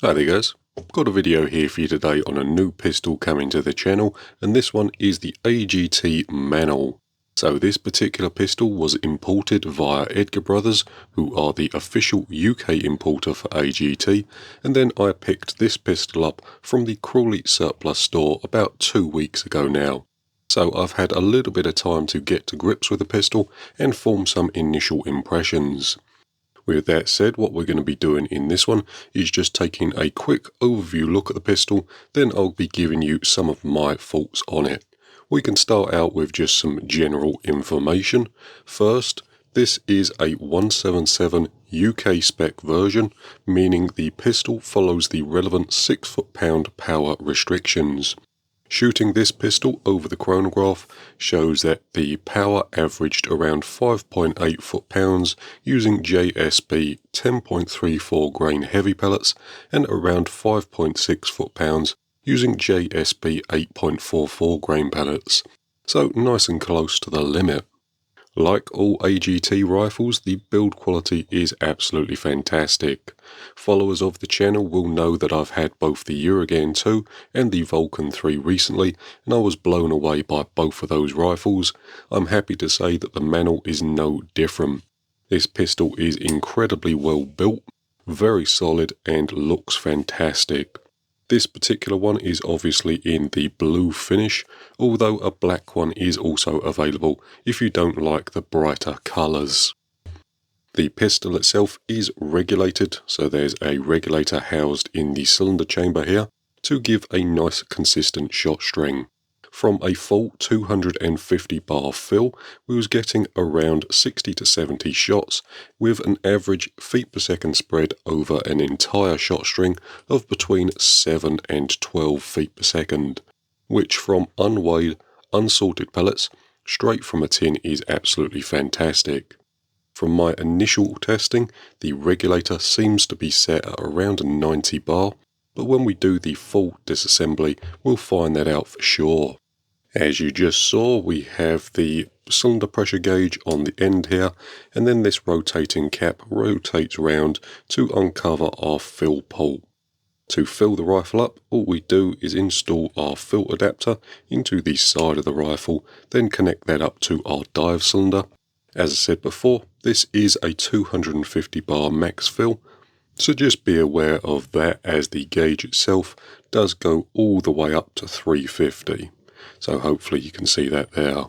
Hi there guys, got a video here for you today on a new pistol coming to the channel, and this one is the AGT Manul. So this particular pistol was imported via Edgar Brothers, who are the official UK importer for AGT, and then I picked this pistol up from the Crawley surplus store about 2 weeks ago now. So I've had a little bit of time to get to grips with the pistol and form some initial impressions. With that said, what we're going to be doing in this one is just taking a quick overview look at the pistol, then I'll be giving you some of my thoughts on it. We can start out with just some general information. First, this is a 177 UK spec version, meaning the pistol follows the relevant 6 foot-pound power restrictions. Shooting this pistol over the chronograph shows that the power averaged around 5.8 foot-pounds using JSP 10.34 grain heavy pellets and around 5.6 foot-pounds using JSP 8.44 grain pellets, so nice and close to the limit. Like all AGT rifles, the build quality is absolutely fantastic. Followers of the channel will know that I've had both the Uragan 2 and the Vulcan 3 recently, and I was blown away by both of those rifles. I'm happy to say that the Manul is no different. This pistol is incredibly well built, very solid, and looks fantastic. This particular one is obviously in the blue finish, although a black one is also available if you don't like the brighter colours. The pistol itself is regulated, so there's a regulator housed in the cylinder chamber here to give a nice consistent shot string. From a full 250 bar fill, we was getting around 60 to 70 shots with an average feet per second spread over an entire shot string of between 7 and 12 feet per second, which from unweighed, unsalted pellets straight from a tin is absolutely fantastic. From my initial testing, the regulator seems to be set at around 90 bar, but when we do the full disassembly, we'll find that out for sure. As you just saw, we have the cylinder pressure gauge on the end here, and then this rotating cap rotates round to uncover our fill port. To fill the rifle up, all we do is install our fill adapter into the side of the rifle, then connect that up to our dive cylinder. As I said before, this is a 250 bar max fill, so just be aware of that as the gauge itself does go all the way up to 350. So hopefully you can see that there.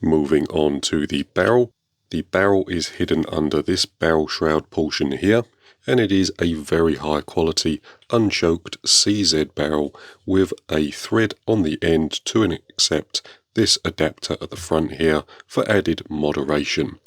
Moving on to the barrel. The barrel is hidden under this barrel shroud portion here, and it is a very high quality unchoked CZ barrel with a thread on the end to accept this adapter at the front here for added moderation.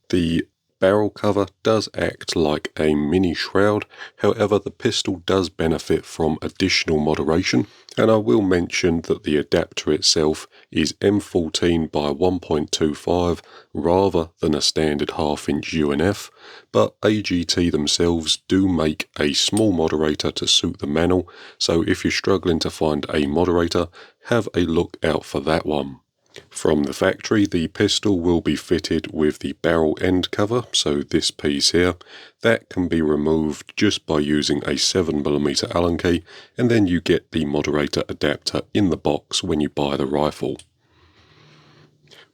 The barrel cover does act like a mini shroud, however the pistol does benefit from additional moderation, and I will mention that the adapter itself is M14 by 1.25 rather than a standard 1/2 inch UNF, but AGT themselves do make a small moderator to suit the Manul, so if you're struggling to find a moderator, have a look out for that one. From the factory, the pistol will be fitted with the barrel end cover, so this piece here, that can be removed just by using a 7mm Allen key, and then you get the moderator adapter in the box when you buy the rifle.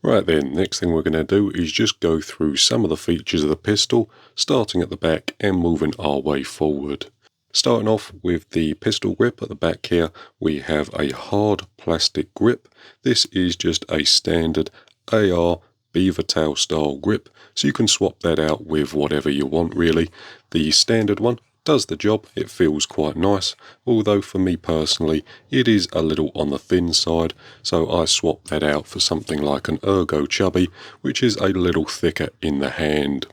Right then, next thing we're going to do is just go through some of the features of the pistol, starting at the back and moving our way forward. Starting off with the pistol grip at the back here, we have a hard plastic grip. This is just a standard AR beaver tail style grip, so you can swap that out with whatever you want really. The standard one does the job, it feels quite nice, although for me personally it is a little on the thin side, so I swap that out for something like an Ergo Chubby, which is a little thicker in the hand.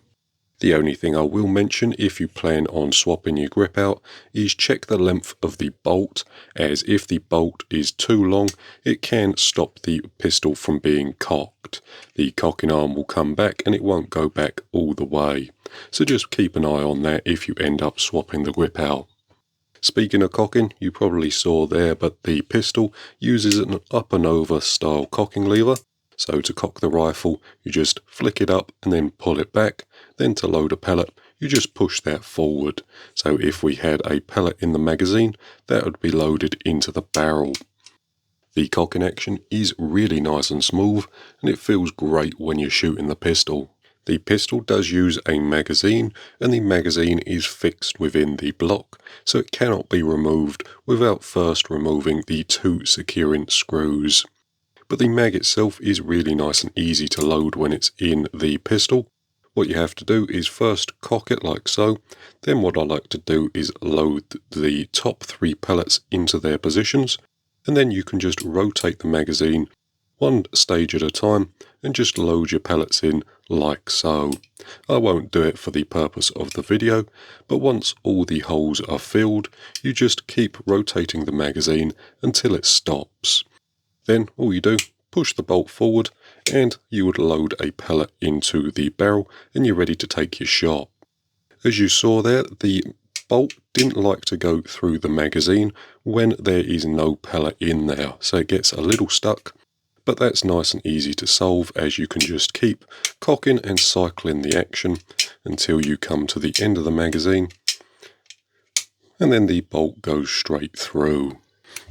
The only thing I will mention if you plan on swapping your grip out is check the length of the bolt, as if the bolt is too long it can stop the pistol from being cocked. The cocking arm will come back and it won't go back all the way, so just keep an eye on that if you end up swapping the grip out. Speaking of cocking, you probably saw there, but the pistol uses an up and over style cocking lever. So to cock the rifle, you just flick it up and then pull it back. Then to load a pellet, you just push that forward. So if we had a pellet in the magazine, that would be loaded into the barrel. The cocking action is really nice and smooth, and it feels great when you're shooting the pistol. The pistol does use a magazine, and the magazine is fixed within the block, so it cannot be removed without first removing the 2 securing screws. But the mag itself is really nice and easy to load when it's in the pistol. What you have to do is first cock it like so. Then what I like to do is load the top 3 pellets into their positions, and then you can just rotate the magazine one stage at a time and just load your pellets in like so. I won't do it for the purpose of the video, but once all the holes are filled, you just keep rotating the magazine until it stops. Then all you do, push the bolt forward and you would load a pellet into the barrel and you're ready to take your shot. As you saw there, the bolt didn't like to go through the magazine when there is no pellet in there, so it gets a little stuck, but that's nice and easy to solve, as you can just keep cocking and cycling the action until you come to the end of the magazine, and then the bolt goes straight through.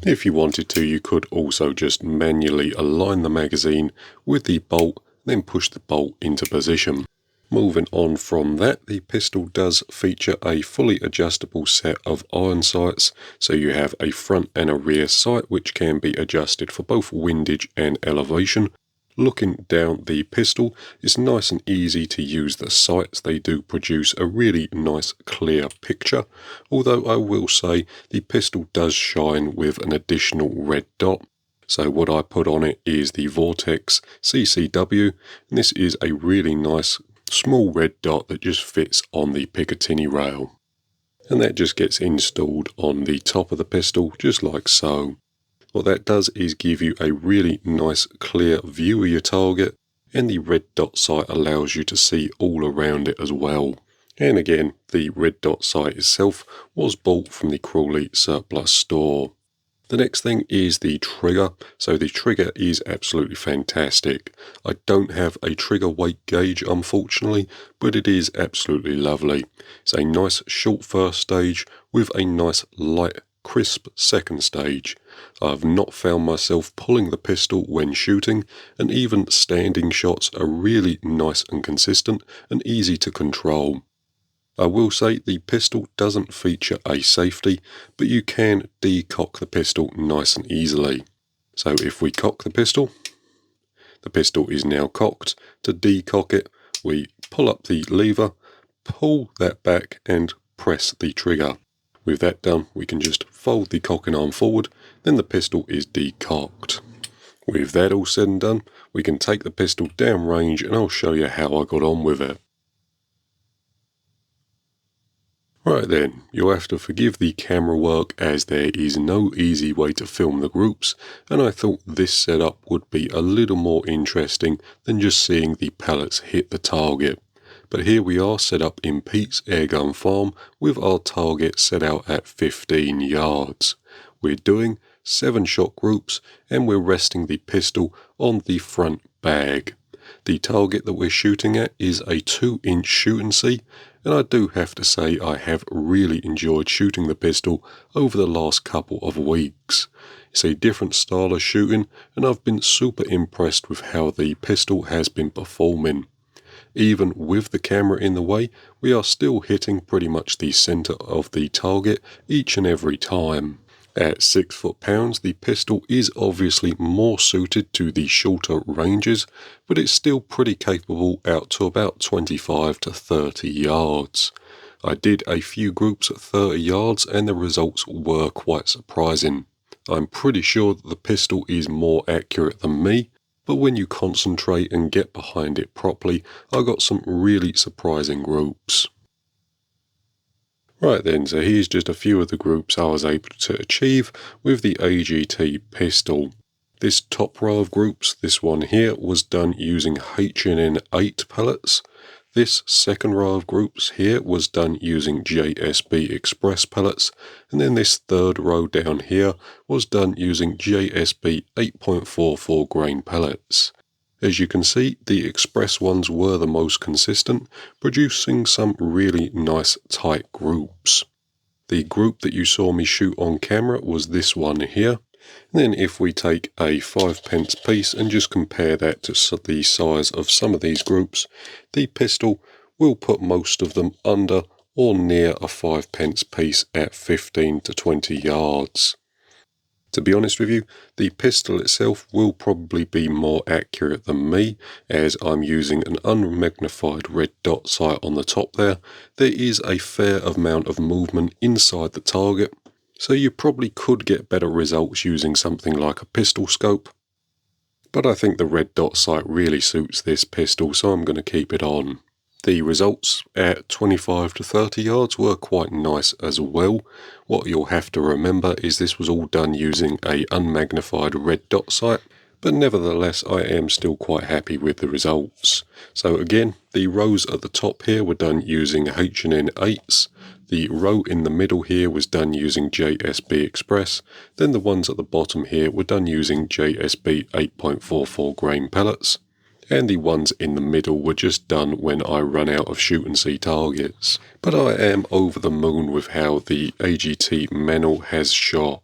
If you wanted to, you could also just manually align the magazine with the bolt, then push the bolt into position. Moving on from that, the pistol does feature a fully adjustable set of iron sights, so you have a front and a rear sight which can be adjusted for both windage and elevation. Looking down the pistol, it's nice and easy to use the sights. They do produce a really nice clear picture, although I will say the pistol does shine with an additional red dot. So what I put on it is the Vortex CCW, and this is a really nice small red dot that just fits on the Picatinny rail. And that just gets installed on the top of the pistol, just like so. What that does is give you a really nice clear view of your target, and the red dot sight allows you to see all around it as well. And again, the red dot sight itself was bought from the Crawley surplus store. The next thing is the trigger. So the trigger is absolutely fantastic. I don't have a trigger weight gauge unfortunately, but it is absolutely lovely. It's a nice short first stage with a nice light crisp second stage. I've not found myself pulling the pistol when shooting, and even standing shots are really nice and consistent and easy to control. I will say the pistol doesn't feature a safety, but you can decock the pistol nice and easily. So if we cock the pistol is now cocked. To decock it, we pull up the lever, pull that back and press the trigger. With that done, we can just fold the cocking arm forward, then the pistol is decocked. With that all said and done, we can take the pistol down range and I'll show you how I got on with it. Right then, you'll have to forgive the camera work as there is no easy way to film the groups, and I thought this setup would be a little more interesting than just seeing the pellets hit the target. But here we are set up in Pete's Airgun Farm with our target set out at 15 yards. We're doing 7-shot groups and we're resting the pistol on the front bag. The target that we're shooting at is a 2-inch shooting C, and I do have to say I have really enjoyed shooting the pistol over the last couple of weeks. It's a different style of shooting, and I've been super impressed with how the pistol has been performing. Even with the camera in the way, we are still hitting pretty much the centre of the target each and every time. At 6 foot-pounds, the pistol is obviously more suited to the shorter ranges, but it's still pretty capable out to about 25 to 30 yards. I did a few groups at 30 yards and the results were quite surprising. I'm pretty sure that the pistol is more accurate than me, but when you concentrate and get behind it properly, I got some really surprising groups. Right then, so here's just a few of the groups I was able to achieve with the AGT pistol. This top row of groups, this one here, was done using H&N 8 pellets. This second row of groups here was done using JSB Express pellets, and then this third row down here was done using JSB 8.44 grain pellets. As you can see, the express ones were the most consistent, producing some really nice tight groups. The group that you saw me shoot on camera was this one here. Then if we take a 5p piece and just compare that to the size of some of these groups, the pistol will put most of them under or near a 5p piece at 15 to 20 yards. To be honest with you, the pistol itself will probably be more accurate than me, as I'm using an unmagnified red dot sight on the top there. There is a fair amount of movement inside the target, so you probably could get better results using something like a pistol scope. But I think the red dot sight really suits this pistol, so I'm going to keep it on. The results at 25 to 30 yards were quite nice as well. What you'll have to remember is this was all done using a unmagnified red dot sight, but nevertheless I am still quite happy with the results. So again, the rows at the top here were done using H&N 8s. The row in the middle here was done using JSB Express. Then the ones at the bottom here were done using JSB 8.44 grain pellets. And the ones in the middle were just done when I run out of shoot and see targets. But I am over the moon with how the AGT Manul has shot.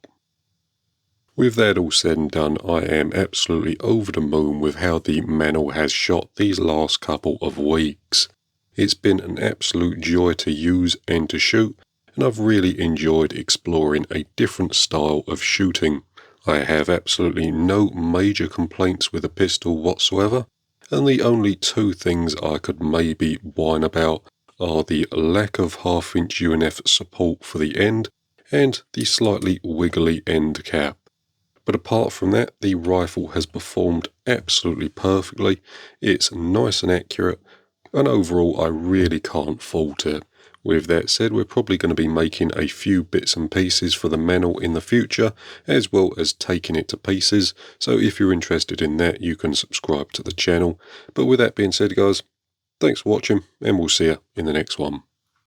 With that all said and done, I am absolutely over the moon with how the Manul has shot these last couple of weeks. It's been an absolute joy to use and to shoot, and I've really enjoyed exploring a different style of shooting. I have absolutely no major complaints with the pistol whatsoever. And the only two things I could maybe whine about are the lack of half-inch UNF support for the end and the slightly wiggly end cap. But apart from that, the rifle has performed absolutely perfectly. It's nice and accurate, and overall I really can't fault it. With that said, we're probably going to be making a few bits and pieces for the Manul in the future, as well as taking it to pieces, so if you're interested in that, you can subscribe to the channel. But with that being said, guys, thanks for watching, and we'll see you in the next one.